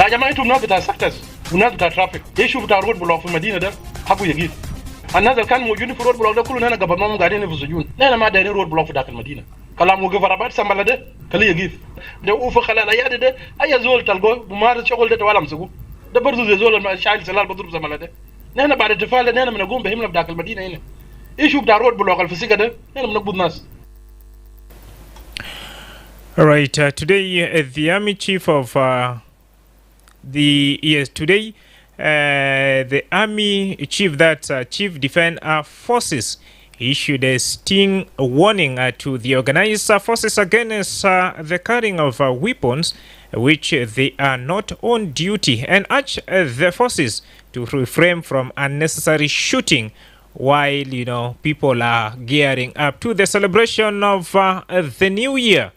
يا جماعه انتم ناس بتاع سكتس وناس بتاع ترافيك ايش بتاع رود بلوك في المدينه ده حقه يجيب الناس اللي كانوا موجودين في رود بلوك ده كلهم هنا قبل ما قاعدين في السجون نحن ما دايرين رود بلوك في ذاك المدينه كلام وقف رباط سمبل ده كلي يجيب ده وفي خلال اياد ده اي زول تلقوه بمارس شغل ده ولا مسكوه ده برضه زي زول شايل سلال بضرب سمبل ده نحن بعد الاتفاق ده نحن بنقوم بهمنا في ذاك المدينه هنا ايش بتاع رود بلوك الفسيقه ده نحن بنقبض ناس. All right, today the army chief of the army chief Chief Defense Forces issued a sting warning to the organized forces against the carrying of weapons which they are not on duty and urge the forces to refrain from unnecessary shooting while people are gearing up to the celebration of the new year.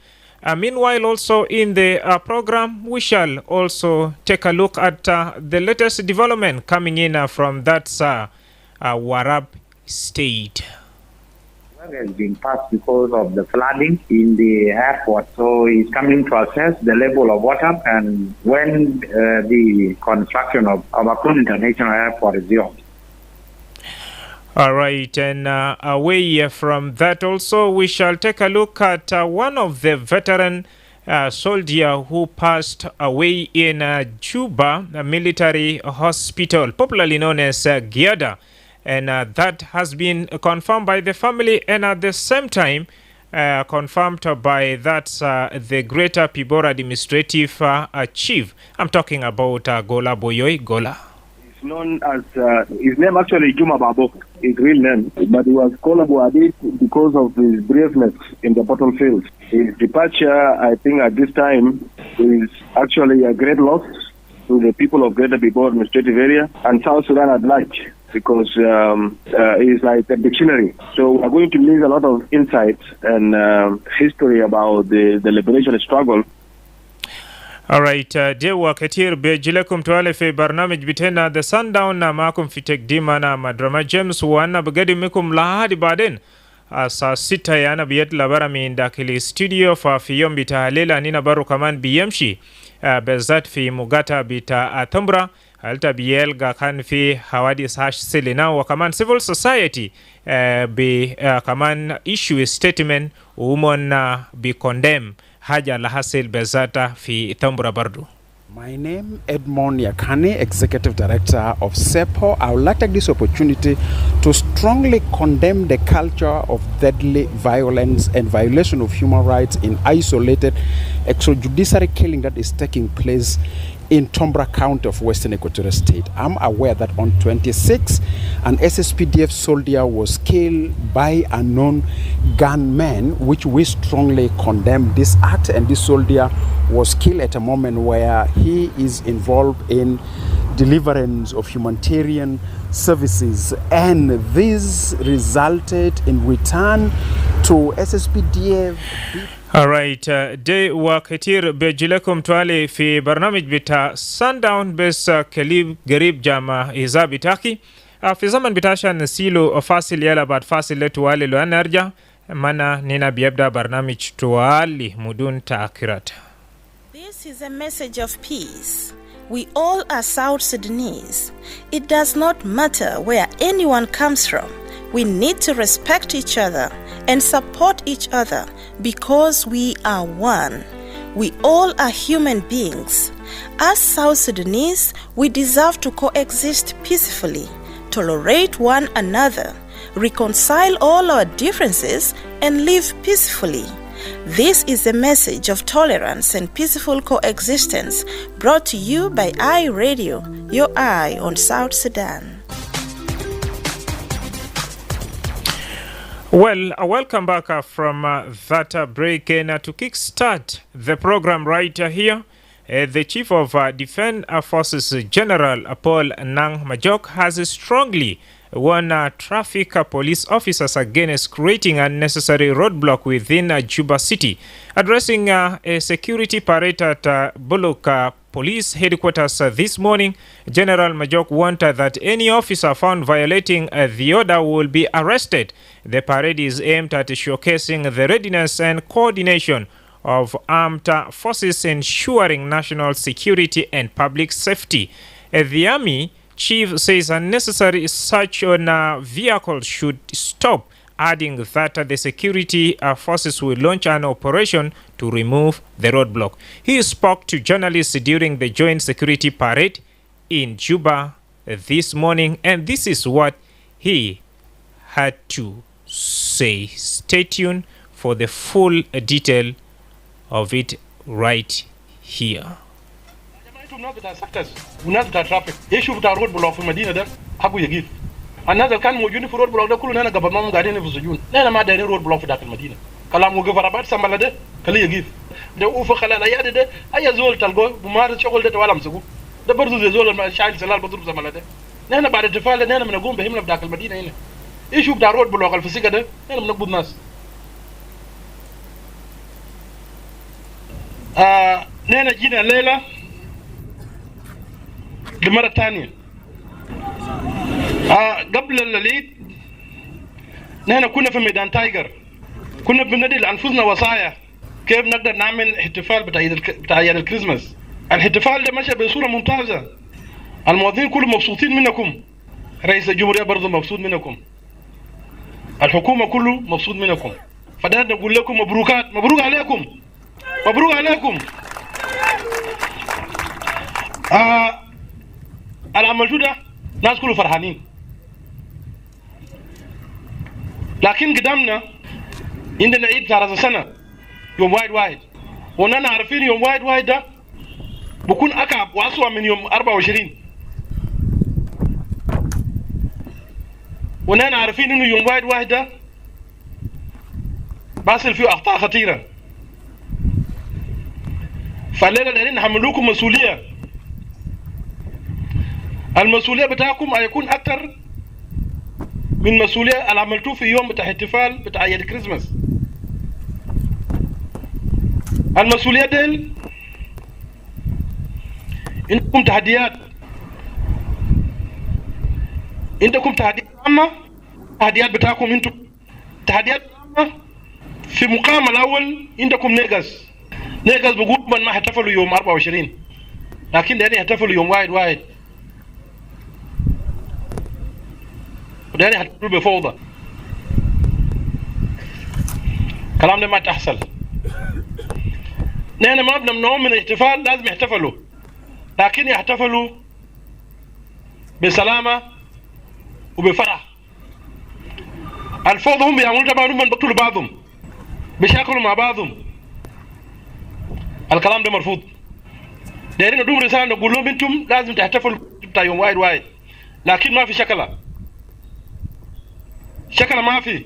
Meanwhile, also in the program, we shall also take a look at the latest development coming in from that Warab state. Has been passed because of the flooding in the airport, so it's coming to assess the level of water and when the construction of Abakun International Airport is due. All right, and away from that also, we shall take a look at one of the veteran soldier who passed away in Juba, a military hospital, popularly known as Giada. And that has been confirmed by the family and at the same time confirmed by the Greater Pibora Administrative Chief. I'm talking about Gola Boyoy Gola. Known as his name actually Juma Babok, his real name, but he was called Abu Adid because of his braveness in the battlefield. His departure, I think, at this time is actually a great loss to the people of Greater Bibor administrative area and South Sudan at large, because he's like a dictionary. So we're going to lose a lot of insights and history about the liberation struggle. All right, dewa katir bejilakum tuwale fi barnamij bitena the Sundown na maakum fi tekdima na Madrama James wana bagadi mikum lahadi baden saa 6 yana biyat labara min dakili studio fa fi yom bita halela nina baru kaman biyamshi bezat fi mugata bita Tambra halta biyel ga kan fi hawadis hash selina wa kaman civil society bi kaman issue statement umon bi condemn haja la hasil bezata fi Tambra Bardu. My name Edmond Yakane, Executive Director of SEPO. I would like to take this opportunity to strongly condemn the culture of deadly violence and violation of human rights in isolated extrajudiciary killing that is taking place in Tambra County of Western Equatorial State. I'm aware that on 26, an SSPDF soldier was killed by a known gunman, which we strongly condemn this act, and this soldier was killed at a moment where he is involved in deliverance of humanitarian services, and this resulted in return to SSPDF. All right, de wa katir bejilakum tuale fi barnamij bita Sundown bes kelib garib jama iza bitaki fi zaman bitasha nasilo fasil yala bad fasil letu wale lo anarja mana nina biabda barnamij tuali mudun taakirat. This is a message of peace. We all are South Sudanese. It does not matter where anyone comes from. We need to respect each other and support each other because we are one. We all are human beings. As South Sudanese, we deserve to coexist peacefully, tolerate one another, reconcile all our differences, and live peacefully. This is a message of tolerance and peaceful coexistence brought to you by iRadio, your eye on South Sudan. Well, welcome back from that break. And to kickstart the program right here, the Chief of Defense Forces, General Paul Nang Majok, has strongly warned traffic police officers against creating unnecessary roadblock within Juba City. Addressing a security parade at Bullock Police Headquarters this morning, General Majok warned that any officer found violating the order will be arrested. The parade is aimed at showcasing the readiness and coordination of armed forces ensuring national security and public safety. The army chief says unnecessary search on vehicles should stop, adding that the security forces will launch an operation to remove the roadblock. He spoke to journalists during the joint security parade in Juba this morning, and this is what he had to say. Stay tuned for the full detail of it right here. وناس بتاع ترافيك يشوف بتاع رود بلوك في المدينه ده حقه يجيب. الناس اللي كانوا موجودين في رود بلوك ده كلهم هنا قبل ما قاعدين في السجون. نحن ما دايرين رود بلوك في داخل المدينه. كلام وقف رباط سمبلا ده خليه يجيب. ده وفي خلال ايادي ده اي زول تلقوه بمارس شغل ده ولا مسكوه. ده برضه زي زول شايل سلال بضرب سمبلا ده. نحن بعد الاتفاق نحن بنقوم بهمنا في داخل المدينه هنا. يشوف بتاع رود بلوك الفسيقه ده نحن بنقبض ناس. نحن جينا الليله لمرة ثانية. قبل العيد نحن كنا في ميدان تايجر، كنا بندي لأنفسنا وصايا كيف نقدر نعمل احتفال بتاع عيد الكريسماس. الاحتفال ده مشى بصورة ممتازة، المواطنين كلهم مبسوطين منكم، رئيس الجمهورية برضه مبسوط منكم، الحكومة كله مبسوط منكم. فده نقول لكم مبروكات، مبروك عليكم، مبروك عليكم. العمل ده ناس كله فرحانين، لكن قدامنا عندنا عيد بتاع راس السنه يوم واحد ونحن عارفين يوم واحد ده بكون اكعب واسوأ من يوم 24، ونحن عارفين انه يوم واحد ده بيحصل فيه اخطاء خطيره. فالليله دايرين نحملوكم مسؤوليه. المسؤولية بتاعكم هيكون أكتر من مسؤولية اللي عملتوه في يوم بتاع احتفال بتاع عيد الكريسماس. المسؤولية ديل عندكم تحديات، عندكم تحديات عامة، تحديات بتاعكم انتم تحديات عامة. في مقام الأول عندكم نيجاز بيقولوا من ما احتفلوا يوم 24، لكن ده يحتفلوا يوم واحد. وده هتقول بفوضى. الكلام ده ما تحصل. نحن ما بنمنعهم من الاحتفال، لازم يحتفلوا، لكن يحتفلوا بسلامة وبفرح. الفوضى هم بيعملوا طبعا، هم بيقتلوا بعضهم، بيشاكلوا مع بعضهم. الكلام ده مرفوض. دايرين ندوم رسالة نقول لهم انتم لازم تحتفلوا بتاع يوم واحد، لكن ما في شكلها ما في.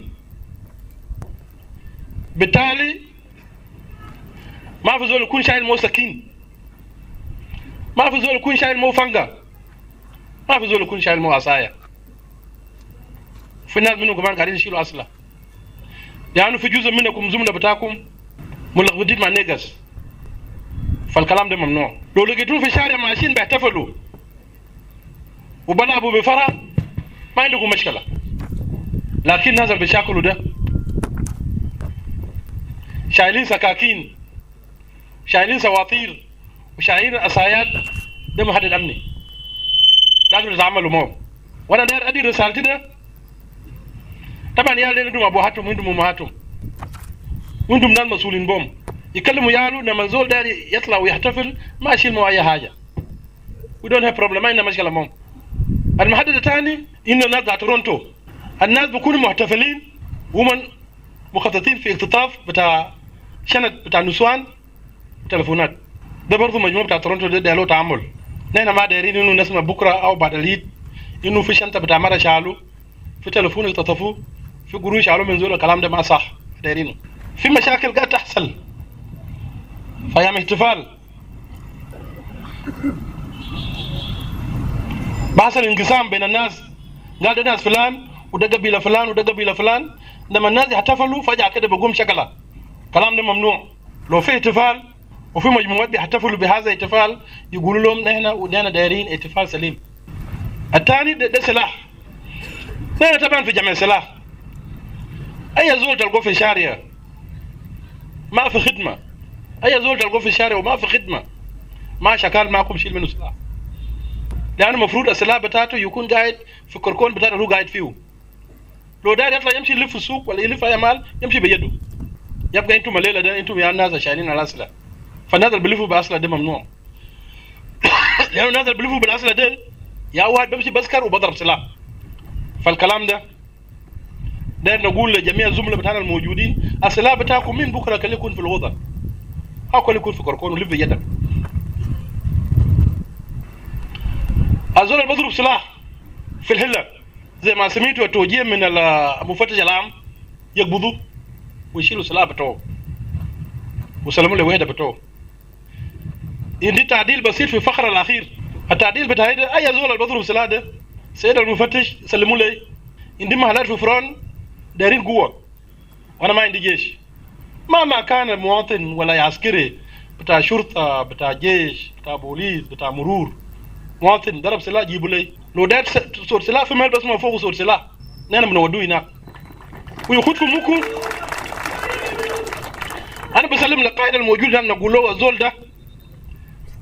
بالتالي ما في زول يكون شايل مو سكين، ما في زول يكون شايل مو فنجة، ما في زول يكون شايل مو عصاية. في ناس منهم كمان قاعدين يشيلوا أسلحة، يعني في جزء منكم زملاء بتاعكم ملخبطين مع نيجاز. فالكلام ده ممنوع. لو لقيتون في الشارع ماشيين بيحتفلوا وبلعبوا بفرح ما عندكم مشكلة، لكن ناس اللي بيشاكلوا ده شايلين سكاكين، شايلين سواطير، وشايلين عصايات، ده محدد أمني، لازم نتعاملوا معه. وأنا داير أدي رسالتي ده. طبعا يا لين عندهم أبوهاتهم وعندهم أمهاتهم وعندهم ناس مسؤولين بهم، يكلموا يالو لما زول داير يطلع ويحتفل ما يشيل معه أي حاجة. We don't have problem، ما عندنا مشكلة معهم. المحدد الثاني إنه الناس بتاع تورونتو، الناس بيكونوا محتفلين ومن مخططين في اختطاف بتاع شنط بتاع نسوان تلفونات. ده برضه مجموعة بتاع تورونتو ده له تعامل. نحن ما دايرين انه نسمع بكره او بعد العيد انه في شنطه بتاع مرة شالوا، في تلفون اختطفوه، في قروش شالوا من زول. الكلام ده ما صح. دايرينه في مشاكل قاعد تحصل في ايام احتفال، بحصل انقسام بين الناس، قال ده ناس فلان وده قبيله فلان وده قبيله فلان. لما الناس يحتفلوا فجأة كده بيقوم شكلها. الكلام ده ممنوع. لو في احتفال وفي مجموعات بيحتفلوا بهذا الاحتفال يقولوا لهم نحن ودينا دايرين احتفال سليم. الثاني ده سلاح. نحن طبعا في جميع سلاح. اي زول تلقوه في الشارع ما في خدمه اي زول تلقوه في الشارع وما في خدمه ما شكال معكم شيل منه سلاح، لانه المفروض السلاح بتاعته يكون قاعد في الكركون بتاعته هو قاعد فيه. لو داير يطلع يمشي يلف في السوق ولا يلف اي مال يمشي بيده. يبقى انتم الليله ده انتم يا الناس شايلين على الاسلحه، فالناس اللي بيلفوا باسلحه ده ممنوع. لانه الناس اللي بيلفوا بالاسلحه ده يا واحد بمشي بسكر وبضرب سلاح. فالكلام ده داير نقول لجميع الزملاء بتاعنا الموجودين السلاح بتاعكم من بكره كله يكون في الوضع او كله يكون في كركون ولف بيدك. الزول اللي بضرب سلاح في الهله زي ما سمعتوا التوجيه من المفتش العام يقبضوه ويشيلوا سلاح بتوعه وسلموا له وحده بتوعه. عندي تعديل بسيط في الفقره الاخير. التعديل بتاع اي زول اللي بضرب سلاح ده سيد المفتش سلموا لي. عندي محلات في فران دايرين قوه وانا ما عندي جيش. مهما كان المواطن ولا عسكري بتاع شرطه بتاع جيش بتاع بوليس بتاع مرور مواطن ضرب سلاح جيبوا لي. لو داير صوت سلاح في مال بس ما فوق صوت سلاح نحن بنودوه هناك ويخد في موكو. انا بسلم للقائد الموجود هنا نقول له الزول ده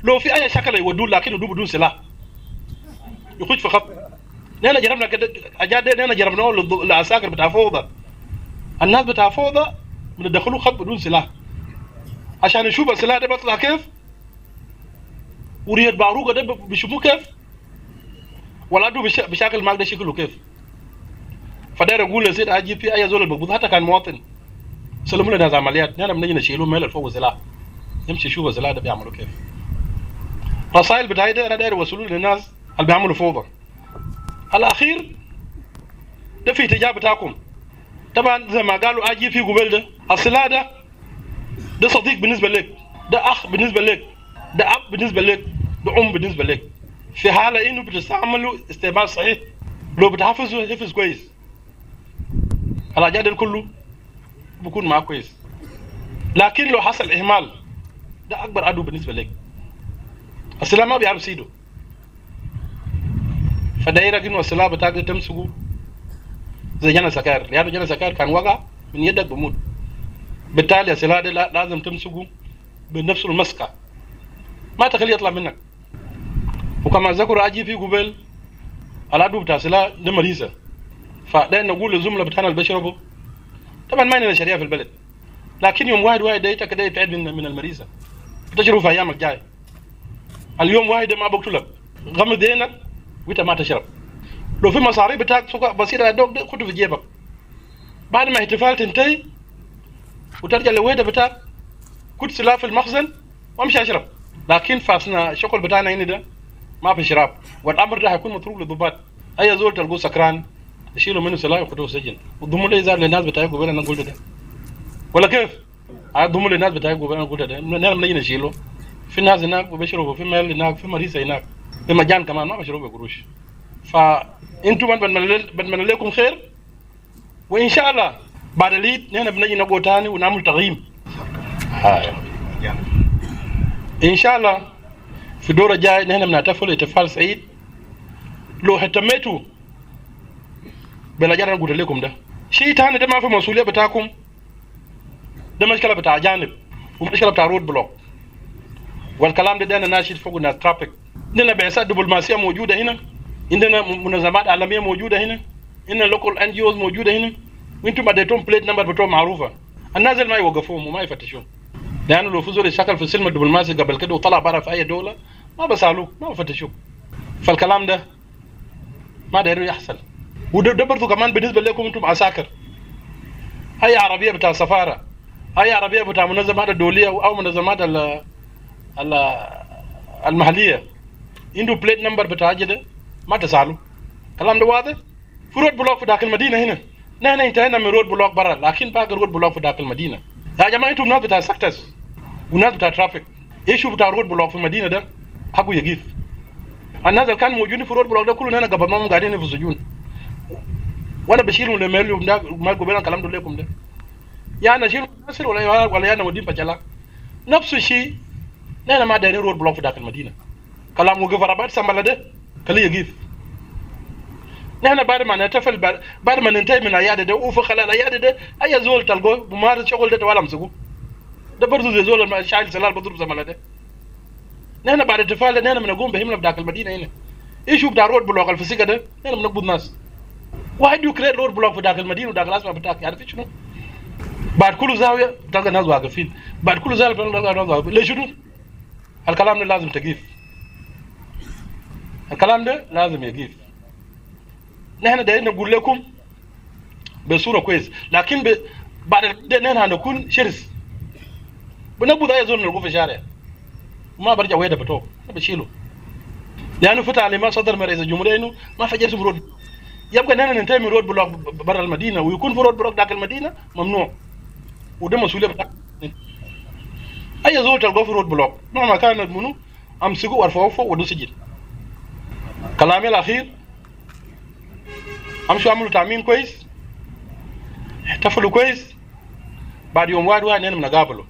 لو في اي شكل يودوه لكن يودوه بدون سلاح يخش في خط. نحن جربنا كده اجاد نحن جربناه للعساكر بتاع فوضى. الناس بتاع فوضى بندخلوه خط بدون سلاح عشان نشوف السلاح ده بيطلع كيف ورية باروقه ده بيشوفوه كيف ولا عنده بشكل ما ده شكله كيف. فداير اقول لسيد اجي في اي زول المقبوض حتى كان مواطن سلموا لنا عمليات نحن بنجي نشيلوه ميل فوق السلاح يمشي يشوف السلاح ده بيعملوا كيف. رسائل بتاعي ده انا داير اوصلوه للناس اللي بيعملوا فوضى. الاخير ده في اتجاه بتاعكم. طبعا زي ما قالوا اجي في قبل ده السلاح ده صديق بالنسبه لك، ده اخ بالنسبه لك، ده اب بالنسبه لك، ده ام بالنسبه لك. في حاله انه بتستعملوا استعمال صحيح لو بتحفظوا حفظ كويس الحاجات دي كله بيكون معاه كويس. لكن لو حصل اهمال ده اكبر عدو بالنسبه لك. السلاح ما بيعرف سيده. فدايرك انه السلاح بتاعك تمسكه زي جنى سكار، لانه جنى سكار كان وقع من يدك بموت. بالتالي السلاح ده لازم تمسكه بنفس المسكه ما تخليه يطلع منك. وكما ذكر اجي في قبل العدو بتاع السلاح ده مريضه. فداير نقول للزملاء بتاعنا اللي بيشربوا طبعا ما عندنا شريعه في البلد، لكن يوم واحد دايتك كده يبعد من المريضه بتشربوا في ايامك جاي. اليوم واحد ما بقتلك غمض عينك وانت ما تشرب. لو في مصاريف بتاعك سوق بسيطه دوك ده خده في جيبك بعد ما احتفال تنتهي وترجع للويده بتاعك كنت سلاح في المخزن وامشي اشرب. لكن فاسنا الشغل بتاعنا هنا ده ما في شراب، والامر ده هيكون متروك للضباط. اي زول تلقوه سكران يشيلوا منه سلاح ويخدوه السجن وضموا له زار للناس بتاعك قبل انا قلت ده ولا كيف؟ ضموا للناس بتاعك قبل انا قلت ده نحن بنجي نشيله. في ناس هناك وبيشربوا في مال هناك في مريسه هناك في مجان كمان ما بيشربوا بقروش. فانتم بتمنى لكم خير وان شاء الله بعد العيد نحن بنجي نقول تاني ونعمل تقييم. ان شاء الله في الدور الجاي نحن بنحتفل احتفال سعيد. لو اهتميتوا بالأجار أنا قلت لكم ده شيء تاني ده ما في مسؤولية بتاعكم. ده مشكلة بتاع جانب ومشكلة بتاع رود بلوك والكلام ده أنا ناشد فوق الناس ترافيك. عندنا بعثات دبلوماسية موجودة هنا، عندنا منظمات عالمية موجودة هنا، عندنا لوكال NGOs موجودة هنا، وانتم اديتهم بليت نمبر بتوع معروفة. الناس اللي ما يوقفوهم وما يفتشوهم لأنه لو فزوا الشكل في السلم الدبلوماسي قبل كده وطلع برا في أي دولة ما بسألوه ما بفتشوه. فالكلام ده ما داير يحصل. وده برضو كمان بالنسبة لكم انتم عساكر. أي عربية بتاع سفارة، أي عربية بتاع منظمات الدولية أو منظمات المحلية عنده بليت نمبر بتاع جده ما تسألوا. الكلام ده واضح. في رود بلوك في داخل المدينة هنا نحن انتهينا من رود بلوك برا، لكن باقي رود بلوك في داخل المدينة. يا جماعة انتم ناس بتاع سكتس وناس بتاع ترافيك، ايش بتاع رود بلوك في المدينة ده حقه يجيف. الناس اللي كانوا موجودين في رود بلوك ده كلهم هنا قبل ما هم قاعدين في السجون وانا بشيلهم لميلهم ده ما قبل الكلام ده لكم ده. يا انا اشيلهم ناصر ولا انا ودين فجلا نفس الشيء. نحن ما دايرين رود بلوك في داخل المدينة. كلام وقف رباط سمبل ده خليه يجيف. نحن بعد ما نحتفل بعد ما ننتهي من العيادة ده وفي خلال العيادة ده اي زول تلقوه بمارس شغل ده ولا امسكوه ده برضه زي زول ما شايل سلال بضرب زملاء ده. نحن بعد التفاعل ده نحن بنقوم بهمنا بداك المدينه هنا. ايش بتاع رود بلوك الفسيقه ده؟ نحن بنقبض ناس. واحد يكريت رود بلوك في داك المدينه وداك الاسماء بتاعك عارف شنو؟ بعد كل زاويه بتلقى الناس واقفين، بعد كل زاويه بتلقى الناس واقفين، ليش شنو؟ الكلام ده لازم تقيف. الكلام ده لازم يقيف. نحن دايرين نقول لكم بصوره كويس، لكن بعد ده نحن هنكون شرس. بنقبض اي زول نلقوه في الشارع. ما برجع ويدا بتوه، بشيله. لانه فتح على ما صدر من رئيس الجمهوريه انه ما في جرس برود. يبقى نحن ننتهي من رود بلوك برا المدينه ويكون في رود بلوك داخل المدينه ممنوع. وده مسؤوليه بتاعك. اي زول تلقوه في رود بلوك مهما كان منو امسكوه وارفعوه فوق ودوه سجن. كلامي الاخير امشوا اعملوا تامين كويس، احتفلوا كويس، بعد يوم واحد نحن بنقابله.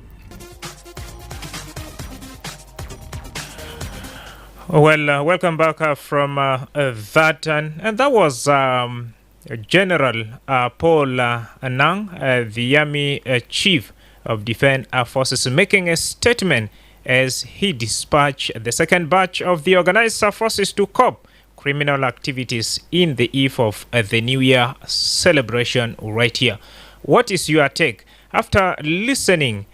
Well, welcome back from that, and that was General Paul Anang, the Army Chief of Defense Forces, making a statement as he dispatched the second batch of the organized forces to cope criminal activities in the eve of the New Year celebration right here. What is your take? After listening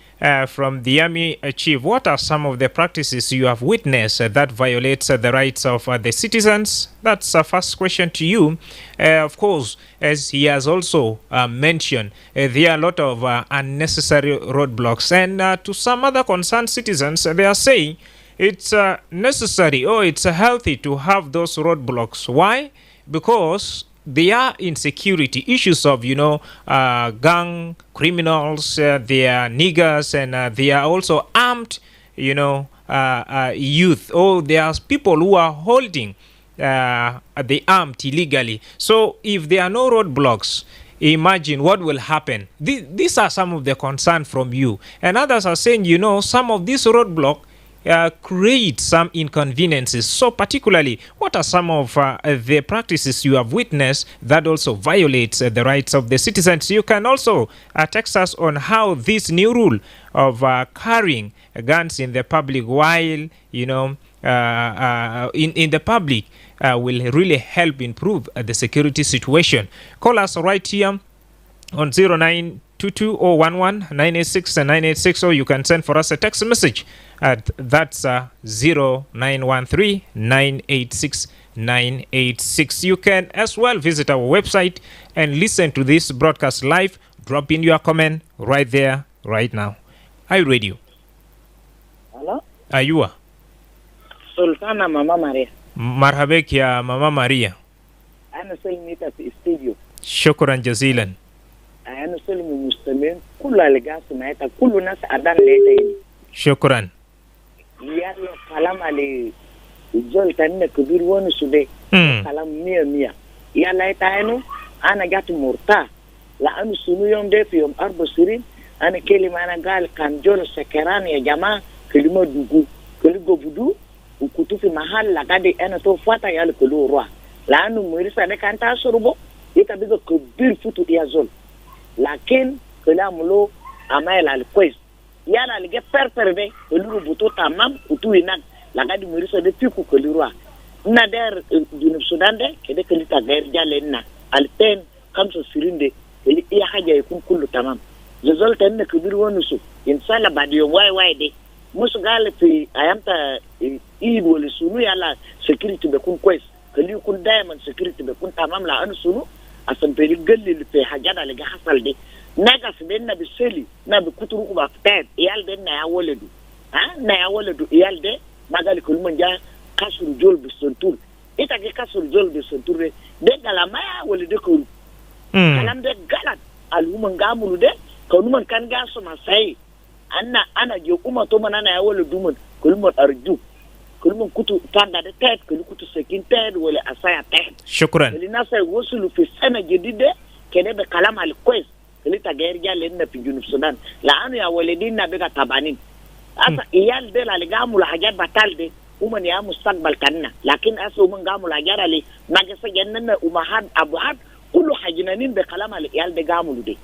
from the Army Chief, what are some of the practices you have witnessed that violates the rights of the citizens? That's the first question to you. Of course, as he has also mentioned, there are a lot of unnecessary roadblocks, and to some other concerned citizens, they are saying it's necessary or it's healthy to have those roadblocks. Why? Because they are insecurity issues of, gang criminals, they are niggers, and they are also armed, youth. Or there are people who are holding the armed illegally. So if there are no roadblocks, imagine what will happen. These are some of the concerns from you. And others are saying, some of these roadblocks create some inconveniences. So particularly, what are some of the practices you have witnessed that also violates the rights of the citizens? You can also text us on how this new rule of carrying guns in the public while, in the public will really help improve the security situation. Call us right here on 0922-011-986 or you can send for us a text message at that's 0913-986-986. You can as well visit our website and listen to this broadcast live. Drop in your comment right there, right now. I read you. Hello? Ayua. Sultana Mama Maria. Marhabek ya Mama Maria. Ana salimita fi studio. Shukran jazilan. Ana salimu muslimin kullu algasu maita kullu nas adan letaini. Shukran. Yalla kalam ali jol tanne kubir wonu sude. Kalam mia. Yalla itainu ana gatu murta. La anu sunu yom de fi yom arba sirin ana kelima ana gal kan jol sekeran ya jamaa kelima dugu keligo budu ukutu fi mahal la gade ana to fata yalla kelu roi la anu murisa de kanta surubo ita bigo kubir futu ya zol lakin kelamulo amaila al kwes yalla lige perperde kelu butu tamam utu inak la gade murisa de fiku kelu roi na der dunub sudan de kede kelita ger jalenna alpen kamso sirinde ili iya haja yakun kullu tamam zol tanne kubir wonusu insala badiyo wai de musu gale fi ayamta id wala sunu yalla security be kun kwes kali kun diamond security be kun tamam la an sunu asan peri galli fi hajada le hasal de naga se na bi seli na bi kuturu ko ba tet yal de na ya waledu na ya waledu yal de magali kul manja kasuru jol bi sontur ita ke kasuru jol bi sontur de galama wala de ko kalam de galat alhuman gamulu de kanuman kan gaso masai ana je kuma to manana ya wala dumun kulmun arju kulmun kutu tanda de tet kutu sekin tet wala asaya tet shukran linasa wosulu fi sana jedide kene be kalam al kwes kelita gerja lenna fi junub sudan la anu ya waledina be tabanin asa iyal de la gamul hajat batalde uman ya mustaqbal kanna lakin asa uman gamul hajat ali magasa janna umahad abuhad kullu hajinanin be kalam al iyal de gamul de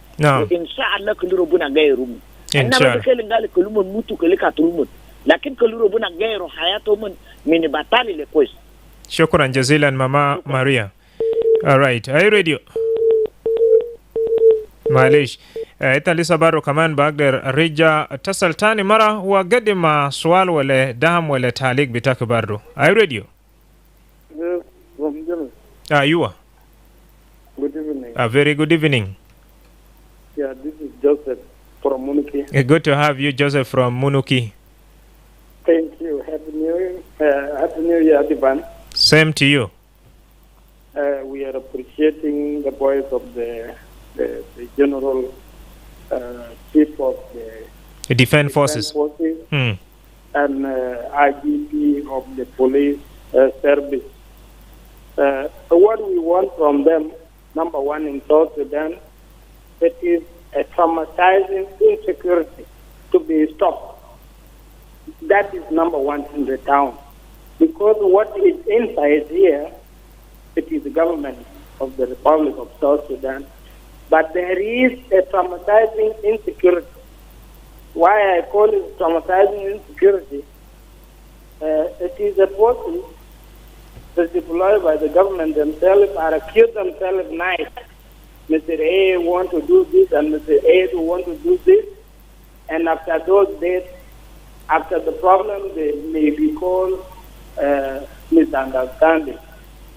insha Allah kullu rubuna gayrum انما بكل قال كلهم موتوا كل كاتلهم لكن كل ربنا غيروا حياتهم من بطال لكويس. شكرا جزيلا ماما ماريا. alright اي راديو معليش انت لسه بارو كمان بقدر رجع اتصل تاني مرة وقدم سؤال ولا دعم ولا تعليق بتاعك بارو. اي راديو. ايوه. Good evening. A very good evening. Yeah, this is Joseph from Munuki. Good to have you, Joseph from Munuki. Thank you. Happy New Year, Adiban. Same to you. We are appreciating the voice of the General Chief of the Defense Forces. And IGP of the Police Service. What we want from them, number one, in South Sudan, it is a traumatizing insecurity to be stopped. That is number one in the town. Because what is inside here, it is the government of the Republic of South Sudan. But there is a traumatizing insecurity. Why I call it traumatizing insecurity, it is a process that's deployed by the government themselves or accuse themselves nice. Mr. A want to do this and Mr. A want to do this. And after those days, after the problem, they may be called misunderstanding.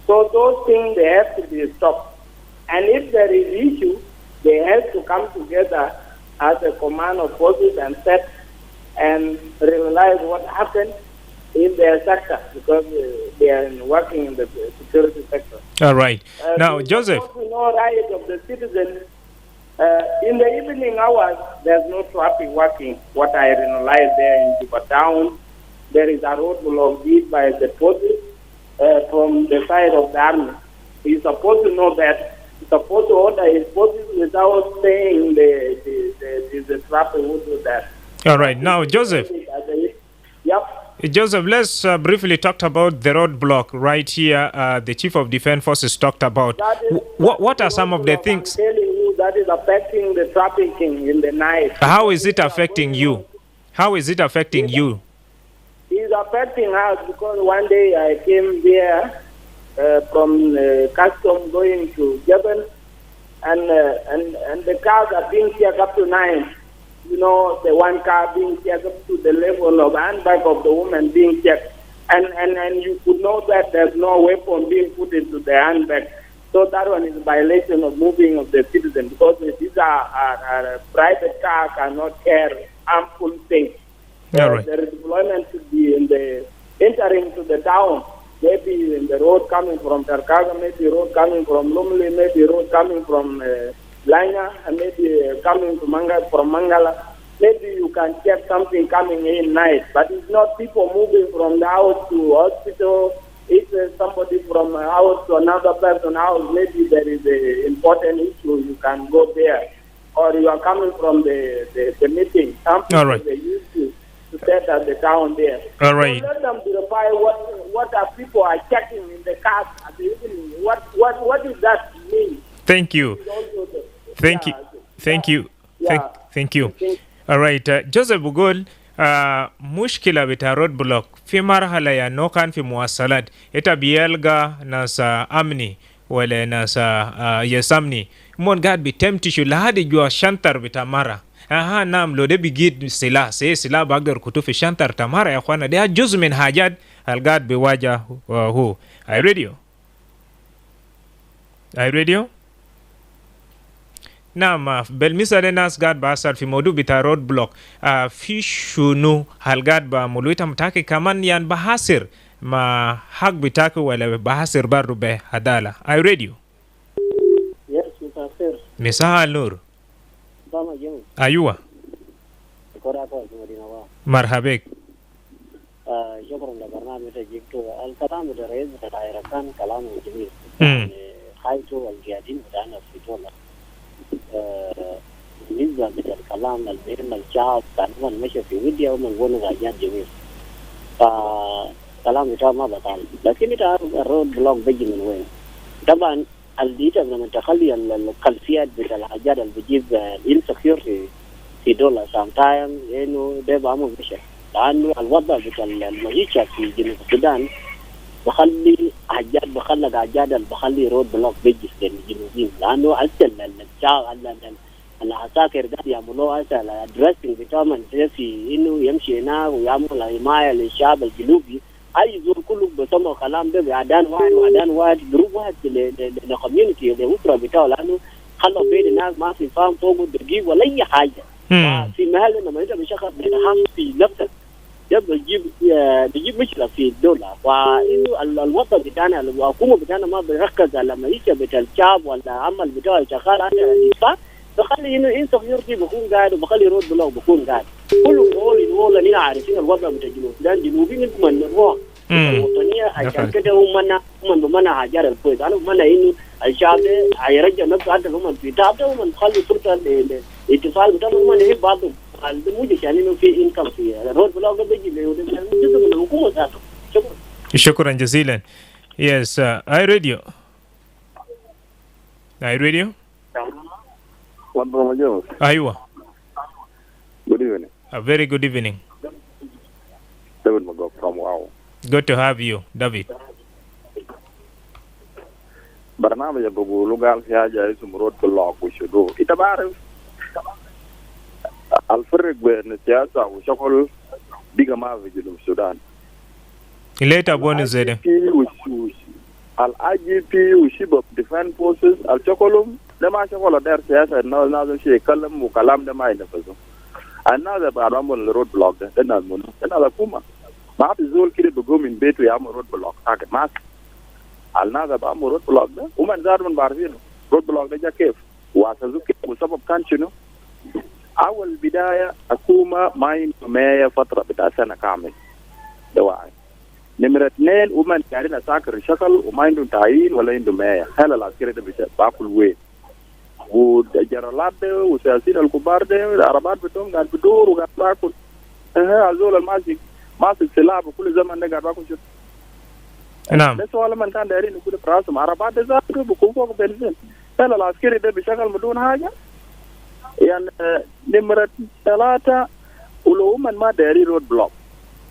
So those things, they have to be stopped. And if there is issue, they have to come together as a command of forces and set and realize what happened in their sector, because they are working in the security sector. All right. Now, Joseph. We know right of the citizens. In the evening hours, there's no traffic working. What I realized there in Juba town, there is a roadblock built by the forces from the side of the army. He's supposed to know that. He's supposed to order his forces without saying the traffic would do that. All right. Now, Joseph. Yep. Joseph, let's briefly talk about the roadblock right here. The Chief of Defense Forces talked about. What are some of the things? I'm telling you, that is affecting the trafficking in the night. How is it affecting you? How is it affecting you? It's affecting us because one day I came there from custom going to Jebel, and the cars are being checked up to 9. You know, the one car being checked up to the level of handbag of the woman being checked. And you could know that there's no weapon being put into the handbag. So that one is a violation of moving of the citizen, because these are private cars cannot carry harmful things. Right. The deployment should be in the entering to the town, maybe in the road coming from Tarkaga, maybe road coming from Lumli, maybe road coming from Lanya, and maybe coming to from Mangala. Maybe you can check something coming in night, but it's not people moving from the house to hospital. If somebody from a house to another person's house, maybe there is an important issue, you can go there. Or you are coming from the meeting. Something all right. They used to set at the town there. All right. So let them verify what are people are checking in the cars at the evening. What does that mean? Thank you. Thank you. All right. Joseph Bugol, mushkila bita roadblock fi marhala ya nokan fi muwasalat ita biyalga nasa amni wala nasa yasamni mon gad bi temtishu lahadi jua shantar bita mara aha nam lo de bigid sila bagdar kutu fi shantar tamara ya khwana de juz min hajat algad bi waja hu I radio نعم بالمثال الناس قاعد بأثر في موضوع بتاع رود بلوك في شنو هل قاعد بمولوية متاكي كمان يعني بحاصر ما حق بتاعك ولا بحاصر برضو بهدالة أي راديو مساء النور أيوة مرحبا شكرا لبرنامج جبتو الكلام ده رئيس كان كلام جميل خايتو الجهادين بتاعنا في دولة بالنسبة للكلام المهم الشعب كان من مشى في وديا ومن بونه غايات جميل فكلام بتاعه ما بطال لكن بتاع الرود بلوك بيجي من وين طبعا الديتا لما تخلي الخلفيات بتاع الحاجات اللي بتجيب الانسكيورتي في دولة sometimes إنه ده بعمل مشكلة لأنه الوضع بتاع المعيشة في جنوب السودان بخلق عجاد بخلي رود بلوك بيجي للجنوبيين لأنه أصل العساكر قاعد يعملوا أصل الدريسنج بتاعهم في إنه يمشي هناك ويعمل حماية للشعب الجنوبي أي زول كله بسمع كلام ده بعدان واحد جروب واحد للكوميونتي للأسرة بتاعه لأنه خلوا بين الناس ما في فاهم فوق الدقيق ولا أي حاجة في محل لما أنت بشغل بتحاسب في نفسك يبقى بيجيب مشكلة في الدولة وإنه الوضع بتاعنا الحكومة بتاعنا ما بيركز على معيشة بتاع الشعب ولا عمل بتاعه شغال على الإنفاق بخلي إنه إنسكيورتي بكون قاعد وبخلي رود بلوك بكون قاعد كله بقول إننا عارفين الوضع بتاع الجنوب السودان جنوبيين أنتم من الروح الوطنية عشان كده هم بمنع حجار الكويت أنا بمنع إنه الشعب هيرجع نفسه حتى هم في تعب ده هم بخلي فرصة الاتصال بتاعهم هم نهيب بعضهم الموجة يعني إنه في إنكم في الرود بلوك بيجي جزء من الحكومة ذاته. شكرا جزيلا. Yes, I radio. أيوة. Good evening. A very good evening. David Magog from Wow. Good to have you, David. برنامج بقولوا قال في حاجة اسمه رود بلوك وشدو. أنت بعرف الفرق بين السياسة وشغل بيجا ما في جنوب السودان. ليه تبون زيادة؟ الIGP وشباب ديفنس فورسز الشغلهم لما شغلوا دار سياسة الناس لازم شيء يكلم وكلام ده ما ينفذه. الناس بعمل الرود بلوك ده الناس الحكومة ما في زول كده بيقوم من بيته يعمل رود بلوك ساكت ما الناس بعمل رود بلوك ده ومن زاد من بعرفينه رود بلوك ده جا كيف واساسه كيف والسبب كان شنو؟ أول بداية حكومة ما ينتمي فترة بتاع سنة كامل ده واحد. نمرة 2 ومن قاعدين أساكر الشكل وما عندهم تعيين ولا عندهم ماية هلا العسكري ده باكل وين والجرالات ده والسياسيين الكبار ده العربات بتوعهم قاعد بدور وقاعد باكل الزول ماسك سلاح بكل زمن ده قاعد باكل شو نعم ده سؤال من كان دايرين يقول في راسهم عربات ده ذاته بكون فوق بنزين هلا العسكري ده بشغل بدون حاجة يعني نمرة 3 ولو من ما دايرين رود بلوك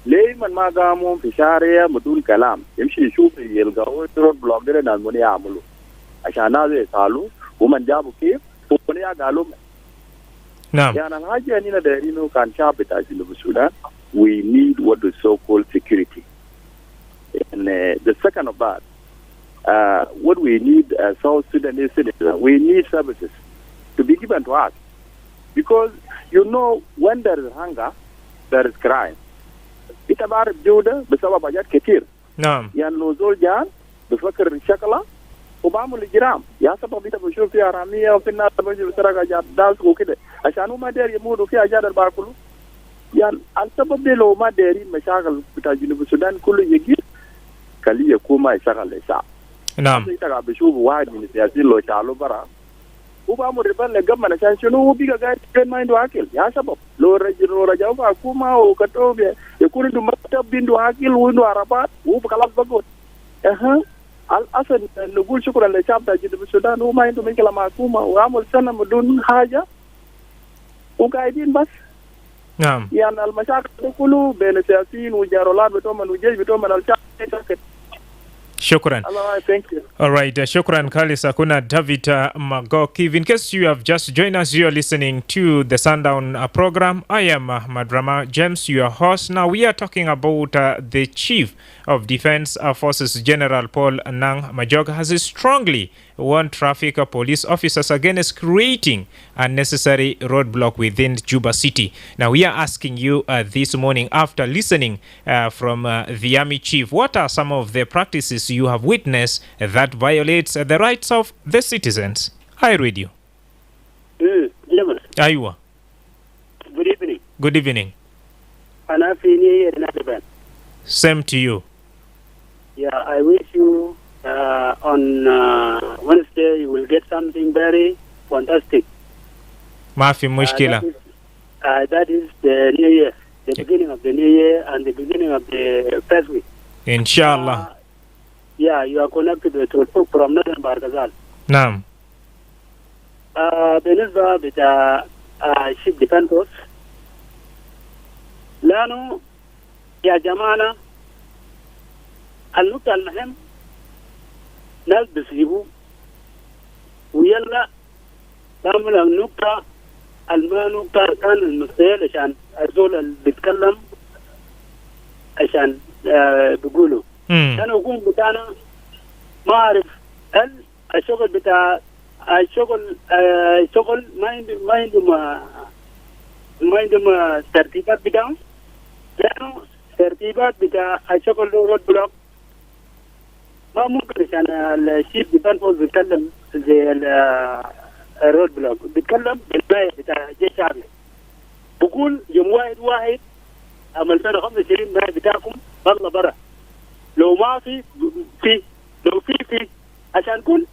ليه من ما قاموا في شارع بدون كلام يمشي يشوف يلقوا رود بلوك ده ناس من يعملوا عشان ناس يسالوا ومن جابوا كيف ومن قالوا نعم يعني الحاجة أننا دايرينه كان شعب بتاع جنوب السودان we need what is so called security and the second of that what we need as South Sudanese citizens we need services to be given to us because you know when there is hunger there is crime انت بعرف جودة بسبب حاجات كتير نعم يعني لو زول جان بفكر شكله وبعمل إجرام يا سبب انت بشوف فيها رامية وفي الناس بيجي بسرقة جات داس وكده عشان ما داير يموتوا فيها جاد الباكلو يعني السبب ده لو ما دايرين مشاغل بتاع جنوب السودان كله يجي كلي يكون ما يشغل الشعب نعم انت قاعد بشوف واحد من السياسيين لو شالوا برا وبعمل ربان لقمنا عشان شنو هو بيجا قاعد ما عنده أكل يا سبب لو رجعوا في حكومة وكتبوا يكون عنده مكتب عنده أكل وعنده عربات وهو خلاص بقول الأصل نقول شكرا للشعب بتاع جنوب السودان هو ما عنده مشكلة مع حكومة وعمل سنة بدون حاجة وقاعدين بس نعم يعني المشاكل كله بين السياسيين والجارولات بتوعهم والجيش بتوعهم الشعب ساكت. شكرا. Thank you. All right, shukran Kalisa kuna David Magoki. In case you have just joined us, you are listening to the Sundown program. I am Madrama James, your host. Now we are talking about the Chief of Defense Forces, General Paul Nang Majok, has strongly warned traffic police officers against creating unnecessary roadblock within Juba City. Now we are asking you this morning, after listening from the Army Chief, what are some of the practices you have witnessed that violates the rights of the citizens? I read you. Aywa. Good evening. Good evening. Same to you. Yeah, I wish you on Wednesday you will get something very fantastic. Mafi mushkila. That is the New Year, the beginning of the New Year and the beginning of the first week. Inshallah. Yeah, you are connected to a from Northern Bargazal. Naam. بالنسبة ship defense force لانه يا جماعه النقطه المهم ناس بيسيبوا ويلا تعمل النقطه نقطه كان المستهل عشان الزول اللي بيتكلم عشان بيقولوا انا اقوم بتاعنا ما اعرف هل الشغل بتاع الشغل ما عندهم ترتيبات بتاعهم لانه ترتيبات بتاع الشغل رود بلوك ما ممكن عشان الشيف ديفان فوز بيتكلم زي الرود بلوك بيتكلم بالباية بتاع جيش شعبي بقول يوم واحد عام 2025 الباية بتاعكم والله برا لو ما في لو في عشان كل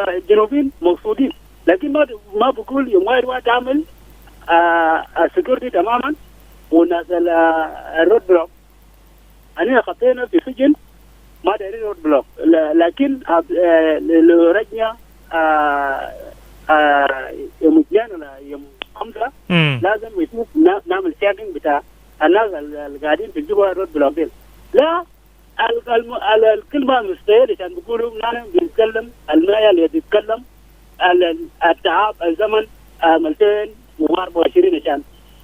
الجنوبيين مقصودين لكن ما بقول يوم واحد عامل السكيورتي تماما والناس الرود بلوك أنا خطينا في سجن ما دايرين رود بلوك لكن لو رجع يوم 2 ولا يوم 5 لازم يشوف نعمل شاكين بتاع الناس اللي قاعدين في جوا رود بلوك دي لا الكلمة مستحيل عشان بيقولوا نحن بنتكلم الماء اللي بيتكلم التعب الزمن 2024 عشان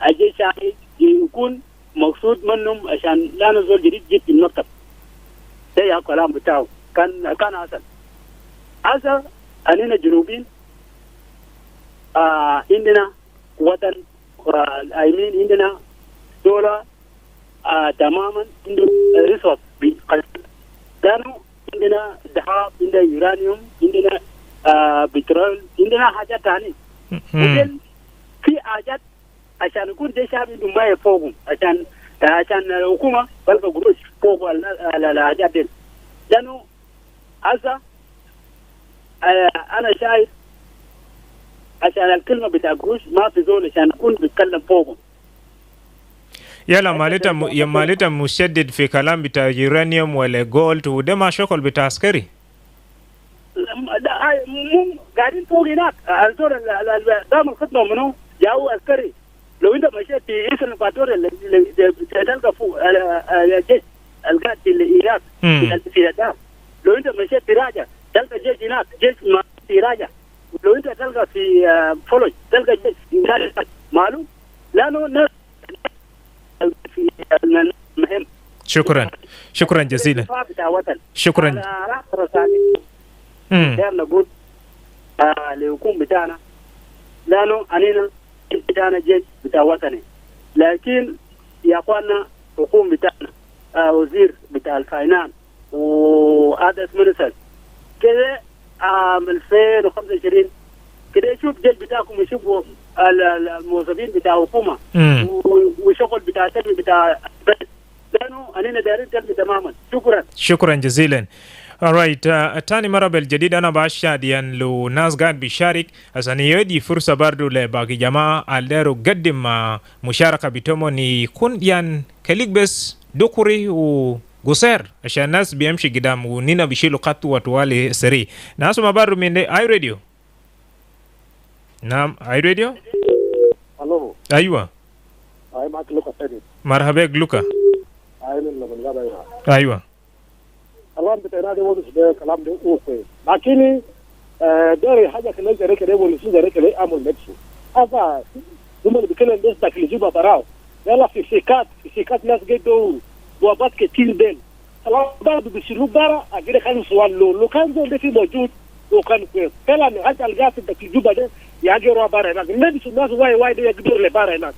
الجيش الشعبي يكون مقصود منهم عشان لا نزول جديد جد في المكتب ده الكلام بتاعه كان أصل أننا جنوبين عندنا وطن عندنا دولة تماما عندنا ريسورس كانوا عندنا ذهب عندنا يورانيوم عندنا بترول عندنا حاجات ثانية في حاجات عشان يكون ده شعب عندهم ما يفوقهم عشان الحكومة بلقى قروش فوق الحاجات دي لأنه هذا أنا شايف عشان الكلمة بتاع قروش ما في زول عشان يكون بيتكلم فوقهم يلا مالتا مشدد في كلام بتاع يورانيوم ولا جولد وده ما شغل بتاع عسكري قاعدين فوق هناك الزول دام الخدمة منه جاءوا عسكري لو انت مشيت في اسم الفاتورة تلقى فوق الجيش القاعد في العراق في الدام لو انت مشيت في راجع تلقى جيش هناك جيش في راجع لو انت تلقى في فلوج تلقى جيش هناك معلوم لانه الناس في المهم شكرا جزيلا شكرا نقول للحكومة بتاعنا لانه اننا بتاعنا جيش بتاع وطني لكن يا اخوانا حكومة بتاعنا وزير بتاع الفاينانس وادس منسل كده عام 2025 كده يشوف جيش بتاعكم يشوفوا الموظفين بتاع الحكومة وشغل بتاع تلمي بتاع لانه اننا دايرين تلمي تماما شكرا جزيلا. alright تاني مرة بالجديد أنا بشهد يعني لو ناس قاعد بيشارك عشان يدي فرصة برضو لباقي جماعة اللي قدم مشاركة بتومون يكون يعني كليك بس دكوري وقصير عشان الناس بيمشي قدام ونينا بيشيلوا خطوة طوالي سري. ناس ما برضو من اي راديو. نعم اي راديو. الو ايوه اي معك لوكا ثاني. مرحبا لوكا. ايوه الكلام بتاعنا ده وضع ده كلام ده اوكي لكن داري حاجه كنا زي كده ونسي زي كده امر نفسه هذا هم اللي بيتكلم بس تكليجوا براو يلا في شيكات ناس جدوا وابات كتير دين خلاص بعد بيشيلوا برا اجي كان سؤال لو كان ده في موجود وكان كويس كلام حتى الجاف تكليجوا ده ياجروا برا هناك الناس الناس واي ده يقدروا لبرا هناك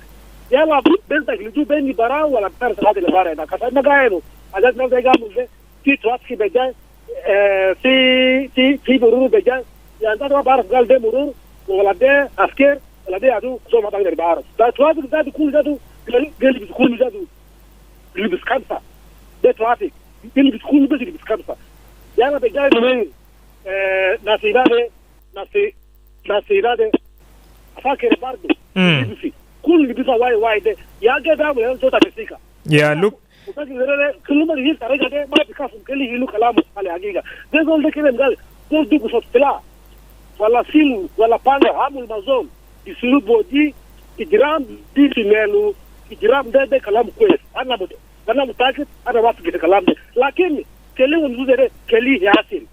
يلا بس تكليجوا بيني برا ولا بتعرف هذا لبرا هناك انا قايله هذا الناس قاموا في ترافيك بجاي في مرور بجاي يعني ده ما بعرف قال ده مرور ولا ده عسكر ولا ده عدو زي ما بقدر بعرف ده ترافيك ده بيكون ده اللي بتكون ده اللي بيسكنفا ده ترافيك اللي بتكون بس اللي بيسكنفا يعني بجاي منين ناسيرادة فاكر برضه كل اللي بيسا واي ده يا جدع ولا صوت تفسيكا يا لوك كل ما يجي طريقه ده ما بيكافئ كل يلو كلامه على حقيقه ده زول ده كده قال زول دي بصوت طلع ولا سيلو ولا بانر عامل مازول isulu bodi ijram di simelu ijram de kalam kwes ana mutaki ana watu gida kalam de lakini keli unzure keli yasin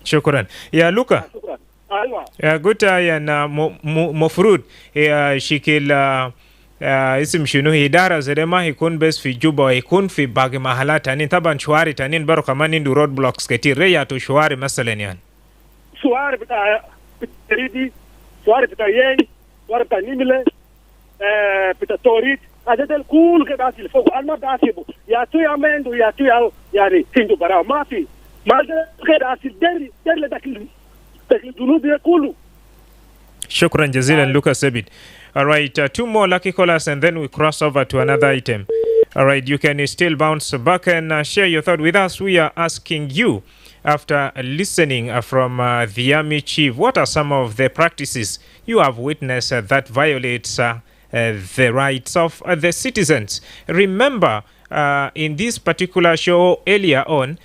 shukran ya Luka shukran aywa ya guta ya na mofrud ya shikil اسم شنو إدارة زي ما يكون بس في جوبا ويكون في باقي محلات تانين طبعا شوارع تانين برو كمان عنده رود بلوكس كتير رياتو شوارع مثلا يعني شوارع بتاع تريدي شوارع بتاع يين شوارع بتاع نيملة بتاع توريد هذا الكل كده أصل فوق أنا ما بعرفه يا تو يا مندو يا تو يا يعني تيجوا برا ما في ما ده كده أصل در لداخل الجنوب كله شكرا جزيلا لوكا سبيد. All right, two more lucky callers and then we cross over to another item. All right, you can still bounce back and share your thought with us. We are asking you, after listening from the army chief, what are some of the practices you have witnessed that violates the rights of the citizens? Remember, in this particular show earlier on,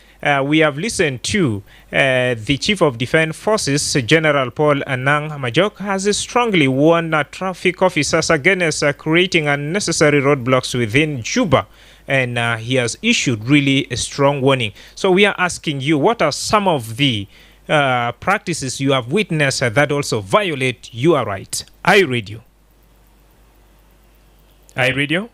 we have listened to the Chief of Defense Forces, General Paul Anang Majok, has strongly warned traffic officers against creating unnecessary roadblocks within Juba. And he has issued really a strong warning. So we are asking you, what are some of the practices you have witnessed that also violate your rights? iRadio. iRadio?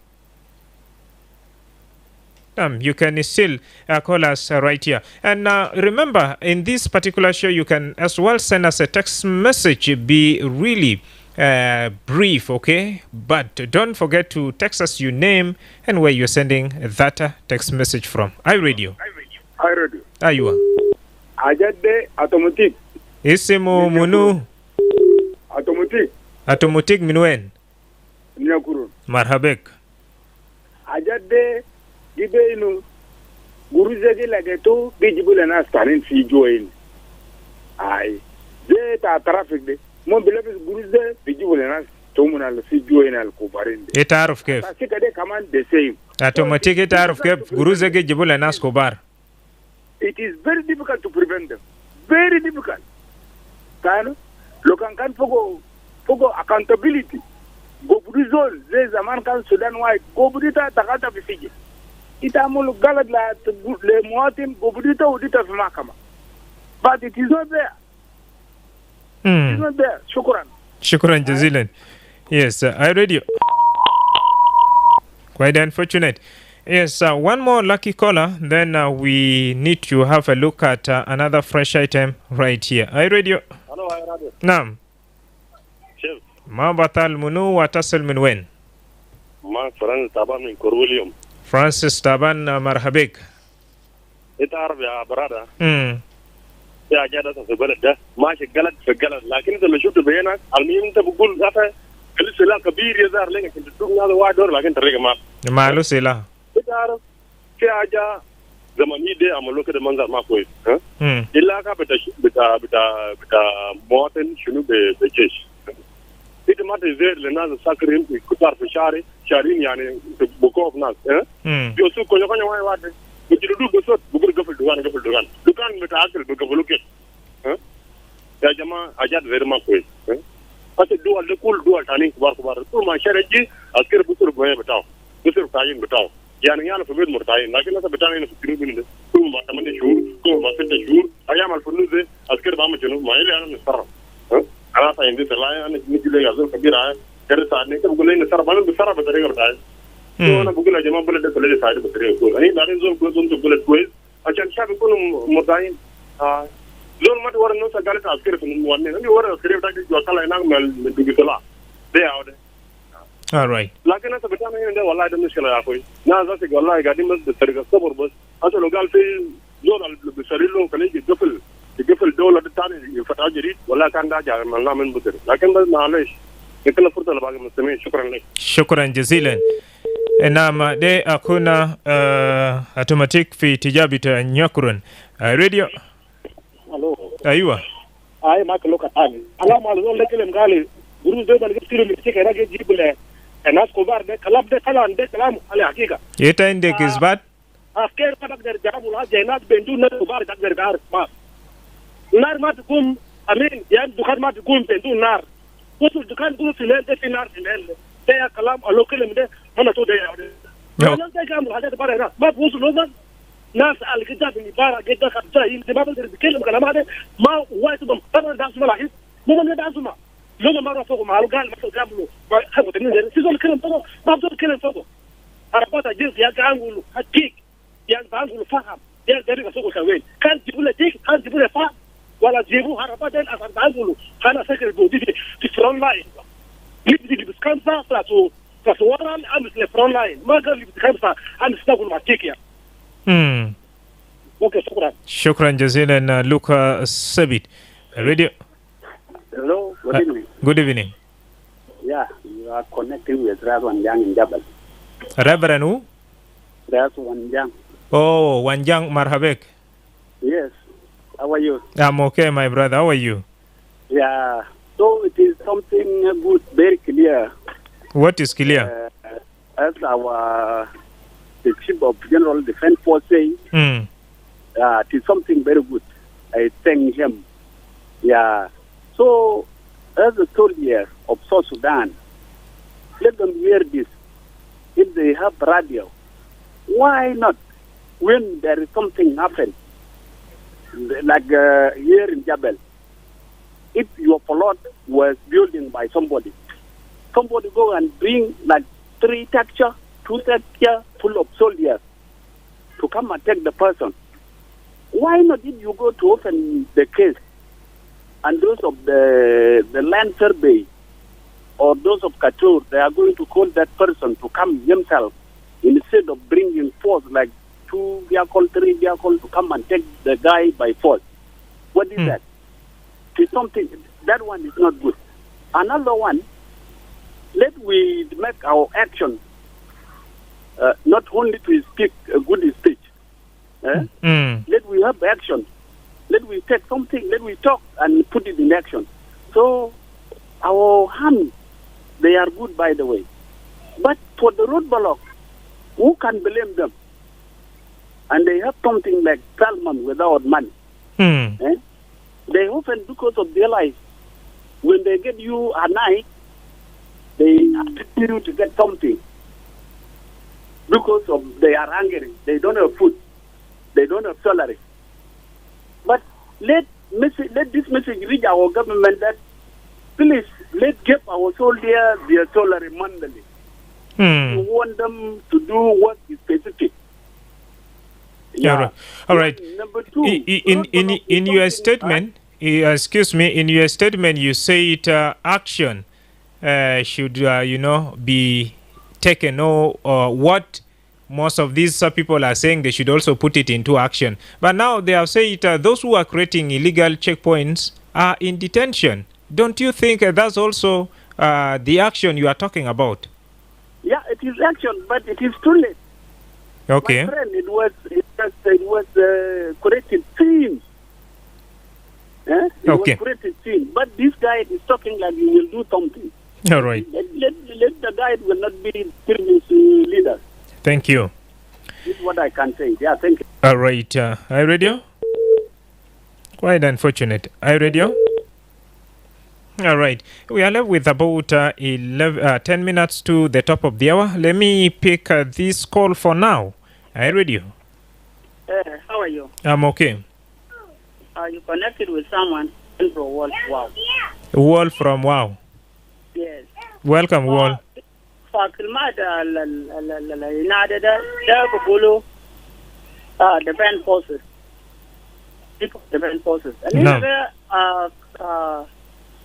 You can still call us right here. And remember, in this particular show, you can as well send us a text message. Be really brief, okay? But don't forget to text us your name and where you're sending that text message from. iRadio. iRadio. Aywa. Ajade automatic. Isimu munu. Automatic. Automatic minuen. Nyakuru. Marhabek. Ajade Gibeinu Guruzegi Lageto, Bijibul and Astalin fi join. Aye. They are traffic de. Mon beloved Guruze, Bijibul and Tomunal fi join al Kubarin. Etar of Kev. They command the same. Automatic etar of Kev, Guruzegi Jibul and Ascobar. It is very difficult to prevent them. Very difficult. Kano, Lokan can fogo accountability. Go Burizol, there's a man called Sudan White, go Burita, Takata Fiji. Itamul galad la le muatin gobudita udita fimakama. But it is not there. It is not there. Shukran jazilan. Yes, iRadio. Quite unfortunate. Yes, one more lucky caller. Then we need to have a look at another fresh item right here. iRadio. Hello, iRadio. Naam. Chef. Ma batal munu wa tasal min wen? Ma Francis Taban min Corwillium. Francis Taban marhabik. Ita arab ya brada. Ya jada sa balad da mashi galad fi galad lakin da shuftu bayana almuhim ta bugul zata kalsila kabir ya zar lenga kin duk na wa dor lakin tarega ma. Malu sila. Ita arab sai aja zamani dai amma lokacin manzar ma koyi. Illa ka bita motin shunu be kesh. Ita mata zai le na sakrin kutar fi sharin yani bukov nas yo su ko ko wai wade bu jidu du so bugur gafal dugan meta akal bu gafaluke ya jama ajad verma koy ase dual de kul dual tani kubar tu ma sharaji askir butur boye betaw butur tayin betaw yani yana fa bid murtayin lakin sa betani na fikiru bin de tu ma tamane shur ko ma sente shur ayam al funuze askir ba ma jenu ma ile ana sar ana sa indi tala ana nijile yazul kabira kare saadne ka bugule ne sar ban bisara batare garta so na bugula jama bule de kale saade batare ko ani darin zon ko zon to bule ko achan shabe ko murtayin zon mat war no sa galata askir fun wanne ni war askir ta jo kala ina mel digitala they out all right lakin sa betana ne wallahi da mushkila ya koy na za se wallahi gadi mas de targa sabur bas aso logal fi zon al bisarilo kale ji gafal dawla da tani fata jari wallahi kan da ja man na men butir lakin bas malish كل فرصة لباقي المستمعين شكرا لك شكرا جزيلا نعم دي أكون أوتوماتيك في تجابة نيوكرون راديو الو أيوة أي ما كلو كتاني أنا ما لزول لك اللي مقالي بروز ده بلقيت كيلو مستيك هنا جيب له الناس كبار ده كلام على حقيقة إيه عندك إثبات أفكار ما تقدر جابوا لا جينات بندون ناس كبار تقدر تعرف ما نار ما تقوم أمين يعني دخان ما تقوم بندون نار wasu dukan duk su ne da finar su ne da ya kalam a lokacin da mana to da ya wannan sai ga mu hada da bara ma wasu loman nas al-kitab ibara gidda khabta yin da babu da kelim kalama da ma wasu ban fara da su malahi mu mun da su ma لما مرة فوق مع القال مثل قبله حبوا تنين سيزول كلام فوق ما بزول كلام فوق عرفات الجنس يا كان يقولوا هتيك يا كان يقولوا فهم يا دري فوق كوين كان تقول تيك كان تقول فهم ولا تجيبوا عرفات الأثر يقولوا أنا فاكر بودي في فرون لاين يبدي بس كان فاتو ورا أمس الفرون لاين ما قال لي بتخمسة أمس تقول مع تيك يا أوكي شكرا جزيلا لوكا سبيت راديو. Hello, good evening. Good evening. Yeah, you are connecting with Razwan Yang in Jabal. Reverend who? Razwan Yang. Oh, Wanjang Marhabek. Yes. How are you? I'm okay, my brother. How are you? Yeah. So it is something good, very clear. What is clear? As the Chief of General Defense Force says, it is something very good. I thank him. Yeah. So, as a soldier of South Sudan, let them hear this. If they have radio, why not? When there is something happen, like here in Jabal, if your plot was building by somebody go and bring like 3 tractor, 2 tractor full of soldiers to come and take the person. Why not if you go to open the case? And those of the land survey or those of Katur, they are going to call that person to come himself instead of bringing force like 2 vehicles, 3 vehicles to come and take the guy by force. What is that? It's something, that one is not good. Another one, let we make our action not only to speak a good speech. Let we have action. Let we take something, let we talk and put it in action. So, our hands, they are good, by the way. But for the roadblock, who can blame them? And they have something like salmon without money. They often, because of their life, when they get you a night, they ask you to get something. Because of they are hungry, they don't have food, they don't have salary. But let this message reach our government that please let's give our soldiers their salary monthly. We want them to do what is specific. Yeah. All right. Number 2, in your statement, excuse me, in your statement you say it action should be taken, or what most of these people are saying they should also put it into action. But now they have said those who are creating illegal checkpoints are in detention. Don't you think that's also the action you are talking about? Yeah, it is action, but it is too late. Okay. My friend, it was created scene. It was created scene. But this guy is talking like he will do something. All right. Let the guy will not be previous leader. Thank you. This is what I can say. Yeah, thank you. All right. iRadio? Quite unfortunate. iRadio? All right. We are left with about 10 minutes to the top of the hour. Let me pick this call for now. iRadio? How are you? I'm okay. Are you connected with someone from Wall? Wow. Wall from Wow. Yes. Welcome, Wall. Defense forces. People defense forces. And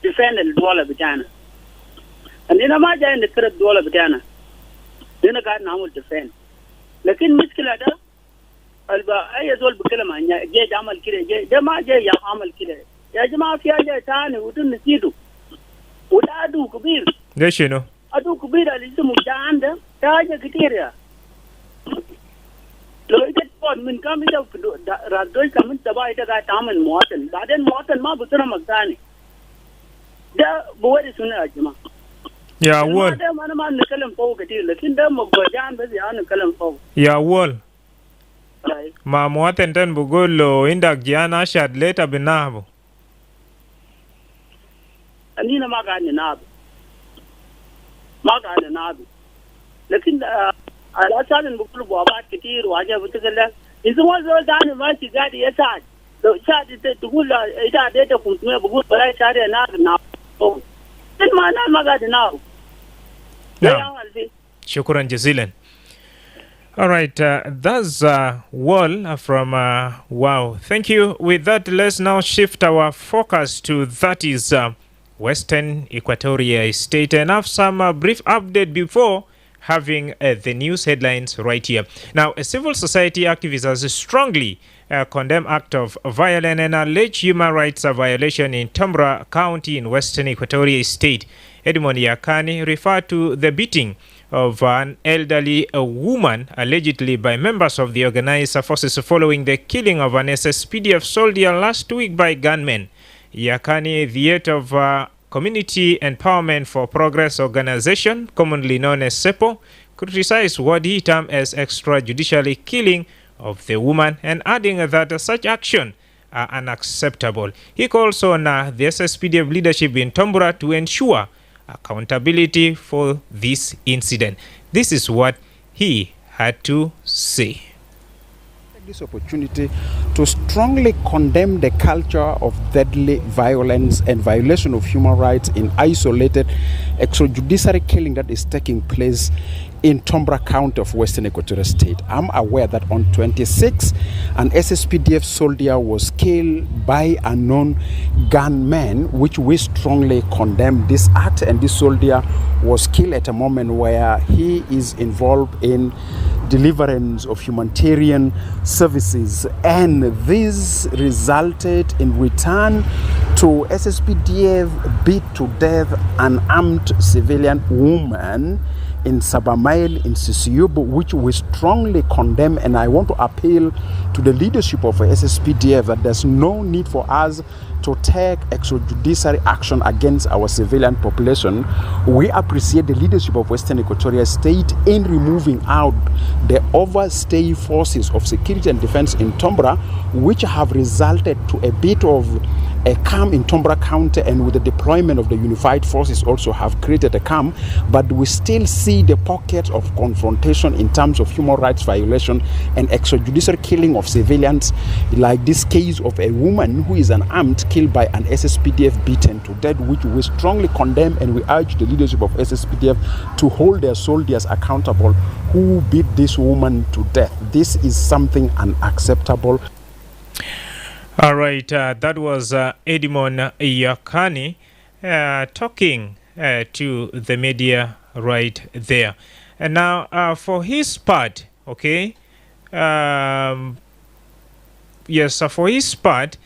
defend the dollar Bajana. And then I'm in the third dollar Bajana. Then I got now with defense. Lakin Miskilada Alba Ayazol Bukalamanya, Jay Jamal Kire, Jama Jay Yamal Kire, Yajama Fia Tan, who didn't see you. Would I do Kubir? Yes, you know. I do Kubir, I listen to Mujanda, Taja Kiteria. Loaded for when coming up to Radoi coming to buy the Tam and Morton, but then Morton Mabutana Magdani. The boy is soon as Jama. Yeah, Wall. Yeah, Wall. Ma Morton then Bugolo in the Giana shad later Benabo. anina ma ga ni nabi lekin ala salin bukul bo ba kitir waje butukalla idan wazo da ni ma shi gadi ya sa da sha ta tugula ita da ta kuntume bugul bara share na to din ma na maga da na shukran jazilan. All right, that's Wall from Wow. Thank you. With that, let's now shift our focus to that is Western Equatoria State and have some brief update before having the news headlines right here. Now, a civil society activist has strongly condemned act of violence and alleged human rights violation in Tombra County in Western Equatoria State. Edmond Yakani referred to the beating of an elderly woman allegedly by members of the organizer forces following the killing of an SSPDF soldier last week by gunmen. Yakani, the head of Community Empowerment for Progress organization, commonly known as SEPO, criticized what he termed as extrajudicial killing of the woman and adding that such action are unacceptable. He calls on the SSPDF leadership in Tombra to ensure accountability for this incident. This is what he had to say. This opportunity to strongly condemn the culture of deadly violence and violation of human rights in isolated extrajudicial killing that is taking place in Tombra County of Western Equatoria State. I'm aware that on 26, an SSPDF soldier was killed by unknown gunmen, which we strongly condemn this act, and this soldier was killed at a moment where he is involved in deliverance of humanitarian services, and this resulted in return to SSPDF beat to death an armed civilian woman in Sabamail in Sisiyubu, which we strongly condemn. And I want to appeal to the leadership of SSPDF that there's no need for us to take extrajudicial action against our civilian population. We appreciate the leadership of Western Equatoria State in removing out the overstay forces of security and defense in Tombra, which have resulted to a bit of a calm in Tombra County, and with the deployment of the unified forces also have created a calm, but we still see the pockets of confrontation in terms of human rights violation and extrajudicial killing of civilians, like this case of a woman who is unarmed killed by an SSPDF beaten to death, which we strongly condemn, and we urge the leadership of SSPDF to hold their soldiers accountable who beat this woman to death. This is something unacceptable. All right, that was Edmond Yakani talking to the media right there. And now, for his part, okay, yes, for his part,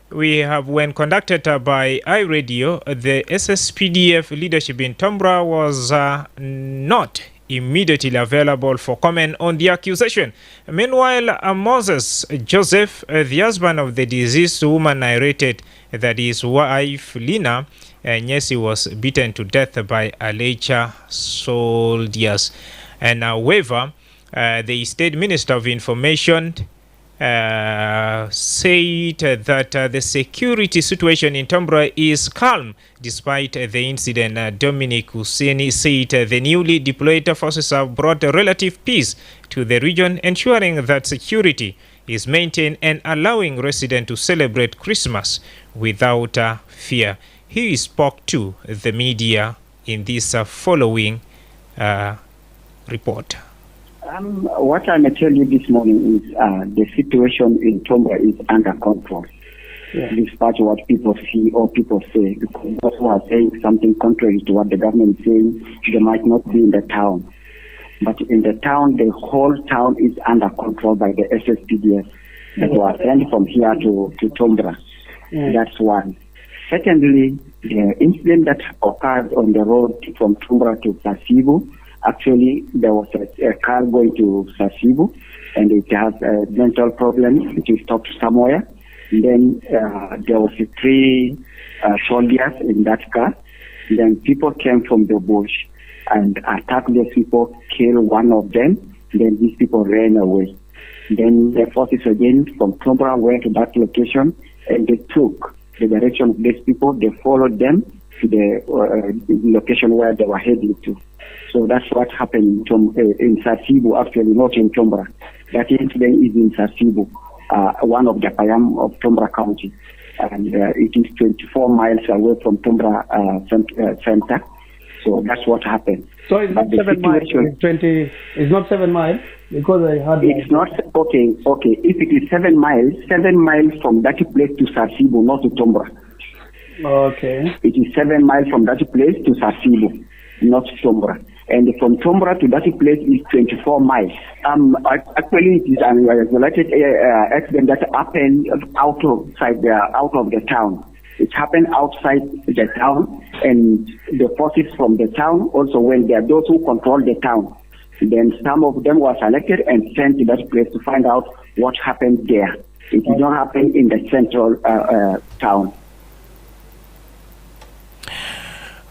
we have, when conducted by iRadio, the SSPDF leadership in Tombra was not immediately available for comment on the accusation. Meanwhile, Moses Joseph, the husband of the deceased woman, narrated that his wife Lina Nyesi was beaten to death by alleged soldiers. And however, the State Minister of Information said that the security situation in Tombra is calm despite the incident. Dominic Husseini said the newly deployed forces have brought relative peace to the region, ensuring that security is maintained and allowing residents to celebrate Christmas without fear. He spoke to the media in this following report. What I may tell you this morning is the situation in Tombra is under control. Despite what people see or people say, because those who are saying something contrary to what the government is saying, they might not be in the town. But in the town, the whole town is under control by the SSPDF that were sent from here to Tombra. That's one. Secondly, the incident that occurred on the road from Tombra to Sasibu, actually, there was a car going to Sasibu, and it has a mental problem. It stopped somewhere. And then there was 3 soldiers in that car. And then people came from the bush and attacked those people, killed one of them. Then these people ran away. Then the forces again from Tombra went to that location, and they took the direction of these people. They followed them, to the location where they were heading to. So that's what happened in Sasibo, actually, not in Tombra. That incident is in Sasibo, one of the Payam of Tombra County. And it is 24 miles away from Tombra center. So that's what happened. So it's not 7 miles. It's not 7 miles because I heard. It's not okay. If it is 7 miles from that place to Sasibo, not to Tombra. Okay. It is 7 miles from that place to Sasibo, not Tombra. And from Tombra to that place is 24 miles. Actually, it is an isolated accident that happened out of the town. It happened outside the town, and the forces from the town also went there, those who control the town. Then some of them were selected and sent to that place to find out what happened there. It did not happen in the central town.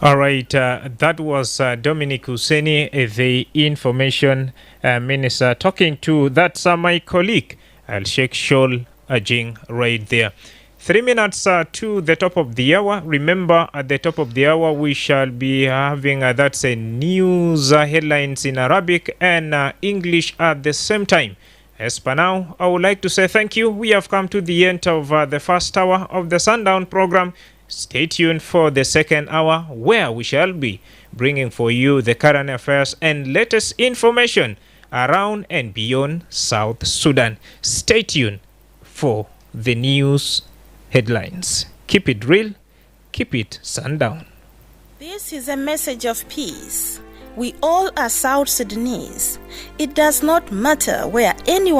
All right, that was Dominic Husseini, the information minister, talking to my colleague, Al-Sheikh Shol Ajing, right there. 3 minutes to the top of the hour. Remember, at the top of the hour, we shall be having that's a news headlines in Arabic and English at the same time. As per now, I would like to say thank you. We have come to the end of the first hour of the Sundown program. Stay tuned for the second hour, where we shall be bringing for you the current affairs and latest information around and beyond South Sudan. Stay tuned for the news headlines. Keep it real, keep it Sundown. This is a message of peace. We all are South Sudanese. It does not matter where anyone